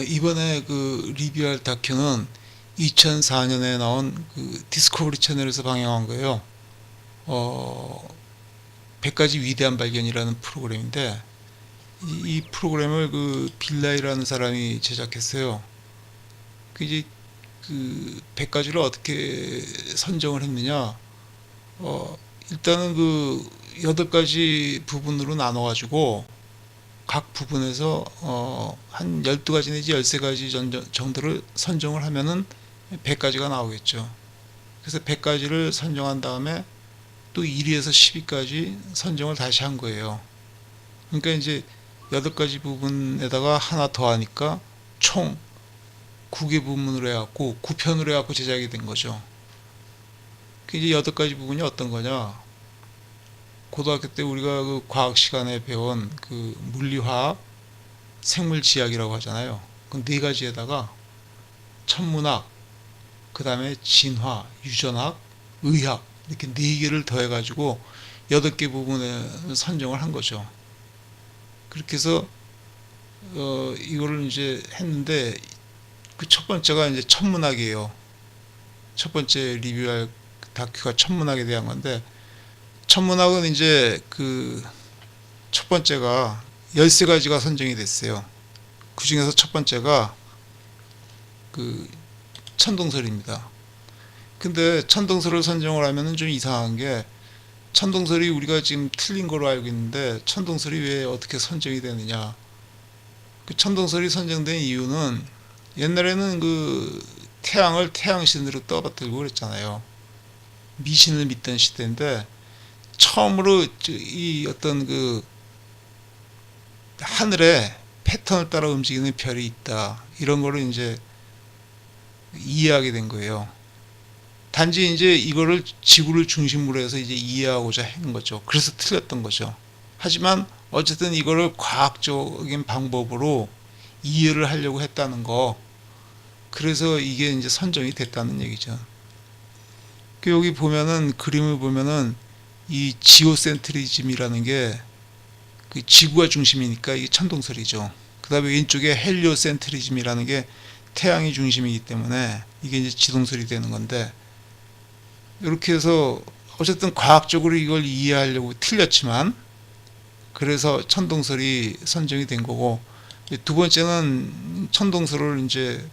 이번에 그 리뷰할 다큐는 2004년에 나온 그 디스커버리 채널에서 방영한 거예요. 어, 100가지 위대한 발견이라는 프로그램인데 이 프로그램을 그 빌라이라는 사람이 제작했어요. 그 이제 그 100가지를 어떻게 선정을 했느냐? 어, 일단은 그 8가지 부분으로 나눠가지고 각 부분에서 한 12가지 내지 13가지 정도를 선정을 하면은 100가지가 나오겠죠. 그래서 100가지를 선정한 다음에 또 1위에서 10위까지 선정을 다시 한 거예요. 그러니까 이제 8가지 부분에다가 하나 더 하니까 총 9개 부분으로 해갖고 9편으로 해갖고 제작이 된 거죠. 그 이제 8가지 부분이 어떤 거냐? 고등학교 때 우리가 그 과학 시간에 배운 그 물리화학, 생물지학이라고 하잖아요. 그 4가지에다가 천문학, 그 다음에 진화, 유전학, 의학 이렇게 4개를 더해가지고 8개 부분에 선정을 한 거죠. 그렇게 해서 이거를 이제 했는데 그 첫 번째가 이제 천문학이에요. 첫 번째 리뷰할 다큐가 천문학에 대한 건데 천문학은 이제 그 첫 번째가 13가지가 선정이 됐어요. 그 중에서 첫 번째가 그 천동설입니다. 근데 천동설을 선정을 하면은 좀 이상한 게 천동설이 우리가 지금 틀린 거로 알고 있는데 천동설이 왜 어떻게 선정이 되느냐. 그 천동설이 선정된 이유는 옛날에는 그 태양을 태양신으로 떠받들고 그랬잖아요. 미신을 믿던 시대인데 처음으로 이 어떤 그 하늘에 패턴을 따라 움직이는 별이 있다. 이런 거를 이제 이해하게 된 거예요. 단지 이제 이거를 지구를 중심으로 해서 이제 이해하고자 한 거죠. 그래서 틀렸던 거죠. 하지만 어쨌든 이거를 과학적인 방법으로 이해를 하려고 했다는 거. 그래서 이게 이제 선정이 됐다는 얘기죠. 그 여기 보면은 그림을 보면은 이 지오센트리즘이라는 게 그 지구가 중심이니까 이게 천동설이죠. 그 다음에 왼쪽에 헬리오센트리즘이라는 게 태양이 중심이기 때문에 이게 이제 지동설이 되는 건데 이렇게 해서 어쨌든 과학적으로 이걸 이해하려고 틀렸지만 그래서 천동설이 선정이 된 거고 두 번째는 천동설을 이제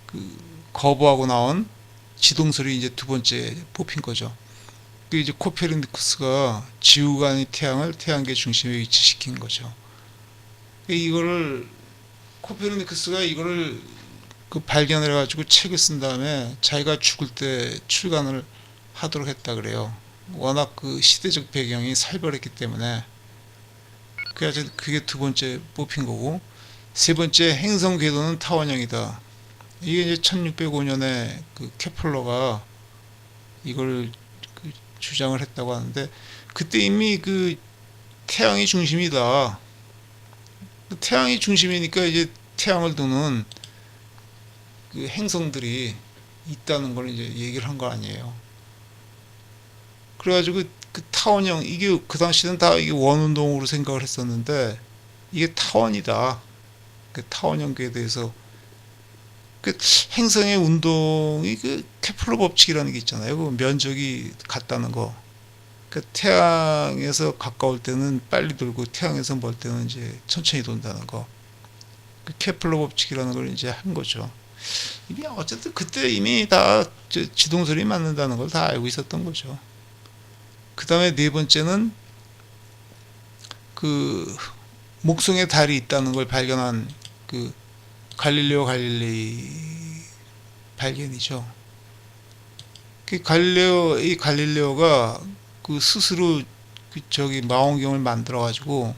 그 거부하고 나온 지동설이 이제 두 번째 뽑힌 거죠. 그 이제 코페르니쿠스가 지구가 아닌 태양을 태양계 중심에 위치시킨 거죠. 이거를 코페르니쿠스가 이거를 그 발견을 해가지고 책을 쓴 다음에 자기가 죽을 때 출간을 하도록 했다 그래요. 워낙 그 시대적 배경이 살벌했기 때문에 그래서 그게 두 번째 뽑힌 거고 세 번째 행성 궤도는 타원형이다. 이게 이제 1605년에 그 케플러가 이걸 그 주장을 했다고 하는데 그때 이미 그 태양이 중심이다. 태양이 중심이니까 이제 태양을 두는 그 행성들이 있다는 걸 이제 얘기를 한 거 아니에요. 그래가지고 그 타원형 이게 그 당시는 다 이게 원운동으로 생각을 했었는데 이게 타원이다. 그 타원형계에 대해서 그 행성의 운동이 그 케플러 법칙이라는 게 있잖아요. 그 면적이 같다는 거. 그 태양에서 가까울 때는 빨리 돌고 태양에서 멀 때는 이제 천천히 돈다는 거. 그 케플러 법칙이라는 걸 이제 한 거죠. 이미 어쨌든 그때 이미 다 지동설이 맞는다는 걸 다 알고 있었던 거죠. 그 다음에 네 번째는 그 목성에 달이 있다는 걸 발견한 그 갈릴레오 갈릴레이 발견이죠. 그 이 갈릴레오가 그 스스로 그 저기 망원경을 만들어 가지고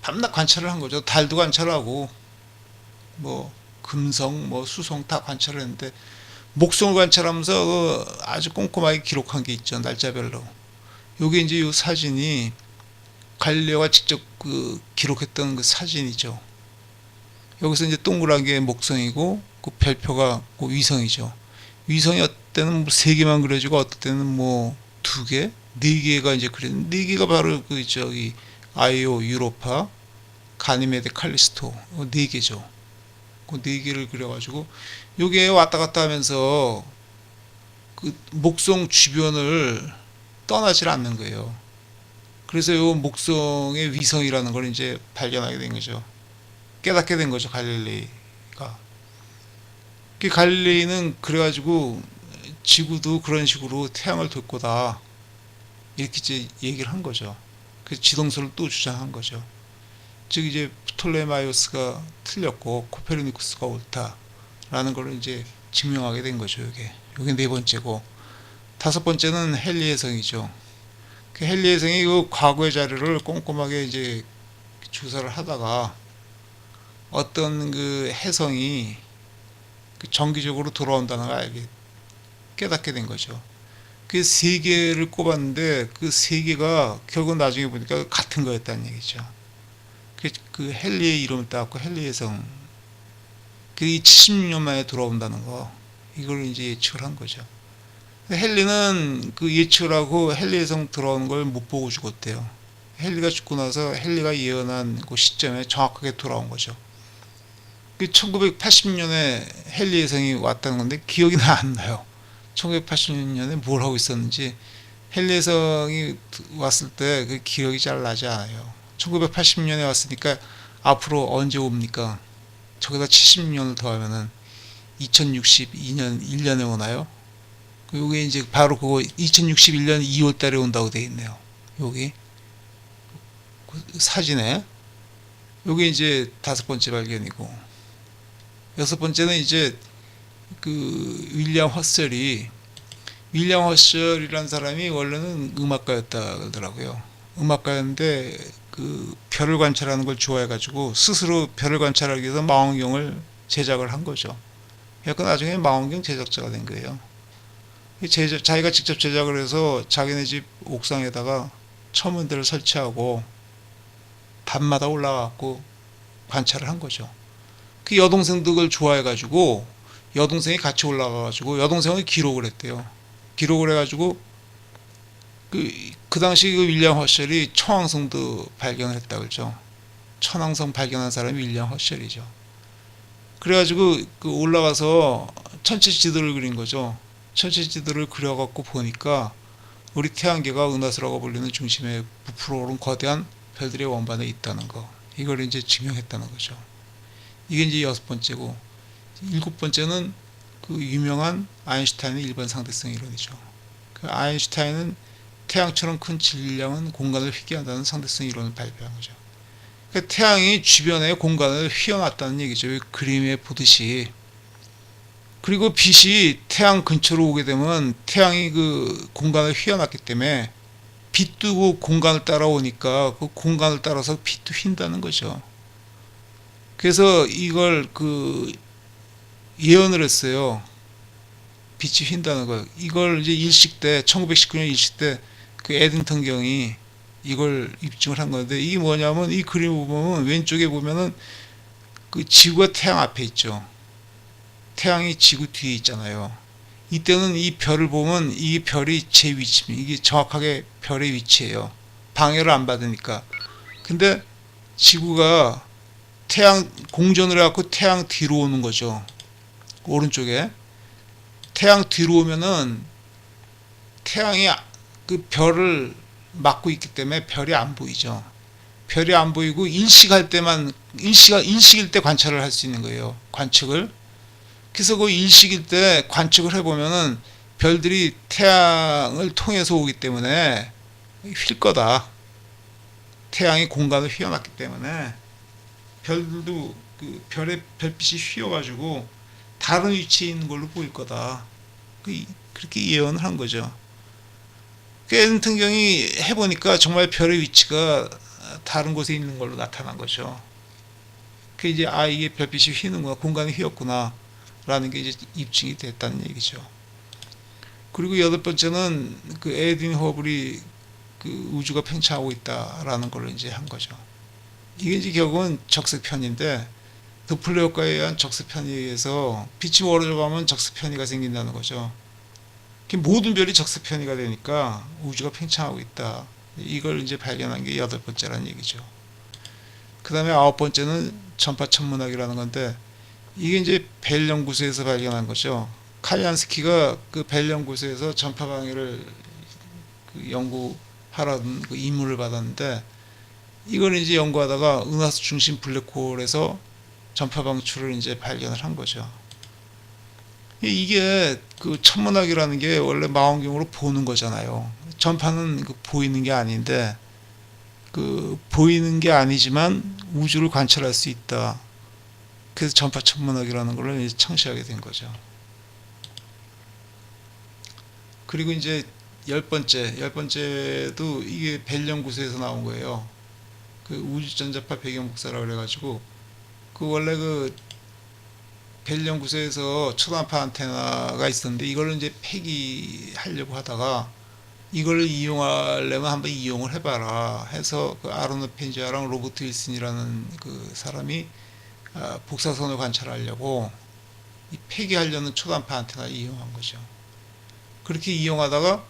밤낮 관찰을 한 거죠. 달도 관찰하고 뭐 금성 뭐 수성 다 관찰을 했는데 목성을 관찰하면서 그 아주 꼼꼼하게 기록한 게 있죠. 날짜별로. 요게 이제 요 사진이 갈릴레오가 직접 그 기록했던 그 사진이죠. 여기서 이제 동그란 게 목성이고 그 별표가 그 위성이죠. 위성이 어떤 때는 뭐 3개만 그려지고 어떤 때는 뭐 2개, 4개가 이제 그래. 4개가 바로 그 저기 아이오, 유로파, 가니메데, 칼리스토 네 개죠. 그 네 개를 그려가지고 요게 왔다 갔다 하면서 그 목성 주변을 떠나질 않는 거예요. 그래서 요 목성의 위성이라는 걸 이제 발견하게 된 거죠. 깨닫게 된 거죠, 갈릴레이가. 그 갈릴레이는 그래가지고 지구도 그런 식으로 태양을 돌 거다 이렇게 이제 얘기를 한 거죠. 그 지동설을 또 주장한 거죠. 즉 이제 프톨레마이오스가 틀렸고 코페르니쿠스가 옳다라는 걸 이제 증명하게 된 거죠. 이게 네 번째고, 다섯 번째는 헨리의 성이죠. 그 헨리의 성이 그 과거의 자료를 꼼꼼하게 이제 조사를 하다가 어떤 그 해성이 그 정기적으로 돌아온다는 걸 깨닫게 된 거죠. 그 세 개를 꼽았는데 그 세 개가 결국 나중에 보니까 같은 거였다는 얘기죠. 그 헨리의 이름을 따갖고 헨리의 성, 그게 76년 만에 돌아온다는 거, 이걸 이제 예측을 한 거죠. 헨리는 그 예측을 하고 헨리의 성 돌아오는 걸 못 보고 죽었대요. 헨리가 죽고 나서 헨리가 예언한 그 시점에 정확하게 돌아온 거죠. 그 1980년에 헨리의 성이 왔다는 건데 기억이 안 나요. 1980년에 뭘 하고 있었는지. 헨리의 성이 왔을 때 그 기억이 잘 나지 않아요. 1980년에 왔으니까 앞으로 언제 옵니까? 저기다 70년을 더하면은 2062년 1년에 오나요? 요게 이제 바로 그거 2061년 2월 달에 온다고 돼 있네요. 여기 사진에. 요게 이제 다섯 번째 발견이고, 여섯 번째는 이제 그 윌리엄 허셀이라는 사람이 원래는 음악가였다 그러더라고요. 음악가였는데 그 별을 관찰하는 걸 좋아해가지고 스스로 별을 관찰하기 위해서 망원경을 제작을 한 거죠. 그러니까 나중에 망원경 제작자가 된 거예요. 자기가 직접 제작을 해서 자기네 집 옥상에다가 천문대를 설치하고 밤마다 올라가고 관찰을 한 거죠. 그 여동생도 그걸 좋아해가지고 여동생이 같이 올라가가지고 여동생은 기록을 했대요. 기록을 해가지고 그 당시 그 윌리엄 허셀이 천왕성도 발견을 했다 그러죠. 천왕성 발견한 사람이 윌리엄 허셀이죠. 그래가지고 그 올라가서 천체 지도를 그린 거죠. 천체 지도를 그려갖고 보니까 우리 태양계가 은하수라고 불리는 중심에 부풀어 오른 거대한 별들의 원반에 있다는 거, 이걸 이제 증명했다는 거죠. 이게 이제 여섯 번째고, 일곱 번째는 그 유명한 아인슈타인의 일반 상대성 이론이죠. 그 아인슈타인은 태양처럼 큰 질량은 공간을 휘게한다는 상대성 이론을 발표한 거죠. 그러니까 태양이 주변의 공간을 휘어놨다는 얘기죠. 그림에 보듯이. 그리고 빛이 태양 근처로 오게 되면 태양이 그 공간을 휘어놨기 때문에 빛도 공간을 따라오니까 그 공간을 따라서 빛도 휜다는 거죠. 그래서 이걸 그 예언을 했어요. 빛이 휜다는 거. 이걸 이제 일식 때 1919년 일식 때 그 에딩턴 경이 이걸 입증을 한 건데, 이게 뭐냐면 이 그림을 보면 왼쪽에 보면은 그 지구가 태양 앞에 있죠. 태양이 지구 뒤에 있잖아요. 이때는 이 별을 보면 이 별이 제 위치입니다. 이게 정확하게 별의 위치예요. 방해를 안 받으니까. 근데 지구가 태양 공전을 해갖고 태양 뒤로 오는 거죠. 오른쪽에 태양 뒤로 오면은 태양이 그 별을 막고 있기 때문에 별이 안 보이죠. 별이 안 보이고 일식할 때만 일식일 때 관찰을 할 수 있는 거예요. 관측을. 그래서 그 일식일 때 관측을 해보면은 별들이 태양을 통해서 오기 때문에 휠 거다. 태양이 공간을 휘어놨기 때문에 별들도 그 별의 별빛이 휘어가지고 다른 위치에 있는 걸로 보일 거다. 그렇게 예언을 한 거죠. 그 에딩턴 경이 해보니까 정말 별의 위치가 다른 곳에 있는 걸로 나타난 거죠. 그 이제 이게 별빛이 휘는구나, 공간이 휘었구나 라는 게 이제 입증이 됐다는 얘기죠. 그리고 여덟 번째는 그 에드윈 허블이 그 우주가 팽창하고 있다라는 걸 이제 한 거죠. 이게 이제 결국은 적색편인데, 도플러 효과에 의한 적색편에 의해서 빛이 멀어져 가면 적색편이가 생긴다는 거죠. 모든 별이 적색편이가 되니까 우주가 팽창하고 있다. 이걸 이제 발견한 게 여덟 번째라는 얘기죠. 그 다음에 아홉 번째는 전파 천문학이라는 건데, 이게 이제 벨 연구소에서 발견한 거죠. 칼얀스키가 그 벨 연구소에서 전파 방해를 그 연구하라는 그 임무를 받았는데, 이걸 이제 연구하다가 은하수 중심 블랙홀에서 전파 방출을 이제 발견을 한 거죠. 이게 그 천문학이라는 게 원래 망원경으로 보는 거잖아요. 전파는 그 보이는 게 아닌데, 그 보이는 게 아니지만 우주를 관찰할 수 있다. 그래서 전파 천문학이라는 걸 이제 창시하게 된 거죠. 그리고 이제 열 번째도 이게 벨 연구소에서 나온 거예요. 그 우주 전자파 배경 복사라고 그래가지고, 그 원래 그 벨 연구소에서 초단파 안테나가 있었는데, 이걸 이제 폐기하려고 하다가, 이걸 이용하려면 한번 이용을 해봐라 해서, 그 아로노 펜지아랑 로버트 윌슨이라는 그 사람이 복사선을 관찰하려고 이 폐기하려는 초단파 안테나를 이용한 거죠. 그렇게 이용하다가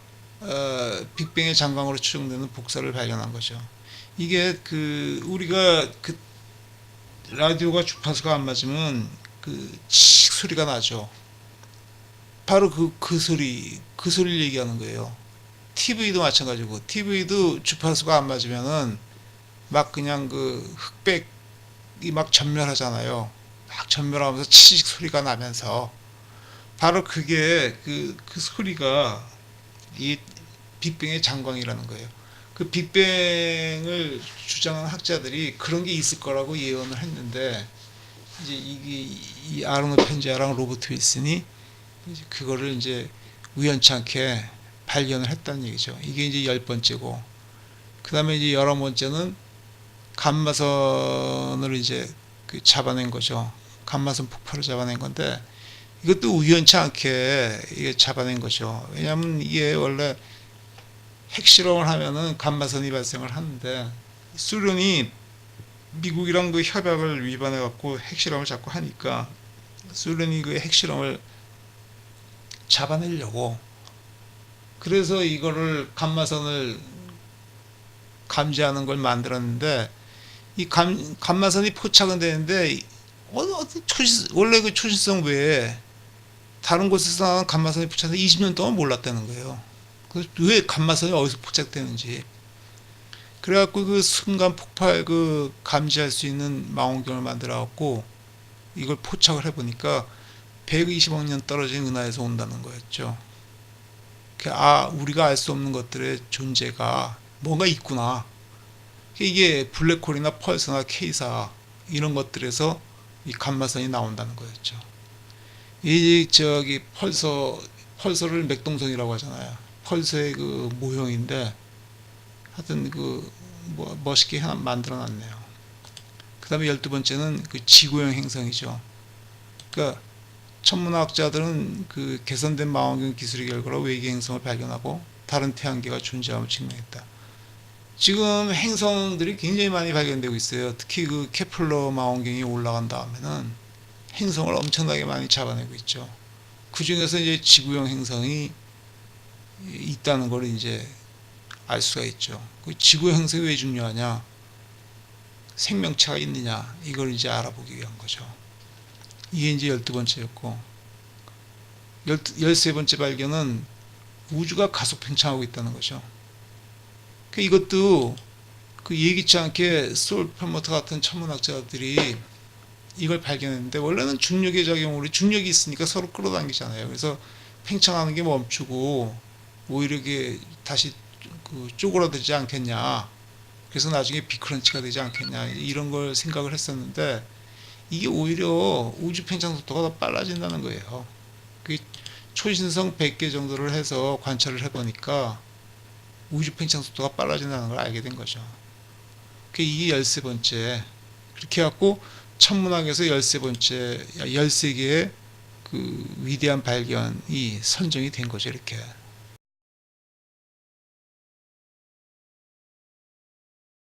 빅뱅의 장강으로 추정되는 복사를 발견한 거죠. 이게 그 우리가 그 라디오가 주파수가 안 맞으면 그 칙 소리가 나죠. 바로 그 소리를 얘기하는 거예요. TV도 마찬가지고, TV도 주파수가 안 맞으면은 막 그냥 그 흑백이 막 전멸하잖아요. 막 전멸하면서 치직 소리가 나면서, 바로 그게 그 소리가 이 빅뱅의 장광이라는 거예요. 그 빅뱅을 주장하는 학자들이 그런 게 있을 거라고 예언을 했는데, 이제 이 아로노 펜지아랑 로버트 윌슨이 이제 그거를 이제 우연치 않게 발견을 했다는 얘기죠. 이게 이제 열 번째고, 그 다음에 이제 11번째는 감마선을 이제 그 잡아낸 거죠. 감마선 폭발을 잡아낸 건데, 이것도 우연치 않게 이게 잡아낸 거죠. 왜냐하면 이게 원래 핵실험을 하면은 감마선이 발생을 하는데, 소련이 미국이랑 그 협약을 위반해 갖고 핵실험을 자꾸 하니까, 소련이 그 핵실험을 잡아내려고, 그래서 이거를 감마선을 감지하는 걸 만들었는데, 이 감마선이 포착은 되는데, 원래 그 초신성 외에 다른 곳에서 나온 감마선이 포착돼서 20년 동안 몰랐다는 거예요. 그래서 왜 감마선이 어디서 포착되는지. 그래갖고 그 순간 폭발 그 감지할 수 있는 망원경을 만들어갖고 이걸 포착을 해보니까 120억 년 떨어진 은하에서 온다는 거였죠. 우리가 알 수 없는 것들의 존재가 뭔가 있구나. 이게 블랙홀이나 펄서나 케이사 이런 것들에서 이 감마선이 나온다는 거였죠. 이 저기 펄서를 맥동선이라고 하잖아요. 펄서의 그 모형인데, 하여튼 그 뭐 멋있게 하나 만들어놨네요. 그 다음에 12번째는 그 지구형 행성이죠. 그러니까 천문학자들은 그 개선된 망원경 기술의 결과로 외계 행성을 발견하고 다른 태양계가 존재함을 증명했다. 지금 행성들이 굉장히 많이 발견되고 있어요. 특히 그 케플러 망원경이 올라간 다음에는 행성을 엄청나게 많이 잡아내고 있죠. 그 중에서 이제 지구형 행성이 있다는 걸 이제 알 수가 있죠. 그 지구 행성이 왜 중요하냐? 생명체가 있느냐? 이걸 이제 알아보기 위한 거죠. 이게 이제 12번째였고, 13번째 발견은 우주가 가속 팽창하고 있다는 거죠. 이것도 그 예기치 않게 솔 펠머터 같은 천문학자들이 이걸 발견했는데, 원래는 중력의 작용으로, 중력이 있으니까 서로 끌어당기잖아요. 그래서 팽창하는 게 멈추고 오히려 이게 다시 그 쪼그라들지 않겠냐, 그래서 나중에 빅크런치가 되지 않겠냐, 이런 걸 생각을 했었는데, 이게 오히려 우주 팽창 속도가 더 빨라진다는 거예요. 그 초신성 100개 정도를 해서 관찰을 해보니까 우주 팽창 속도가 빨라진다는 걸 알게 된 거죠. 이게 13번째. 그렇게 해갖고 천문학에서 13개의 그 위대한 발견이 선정이 된 거죠. 이렇게.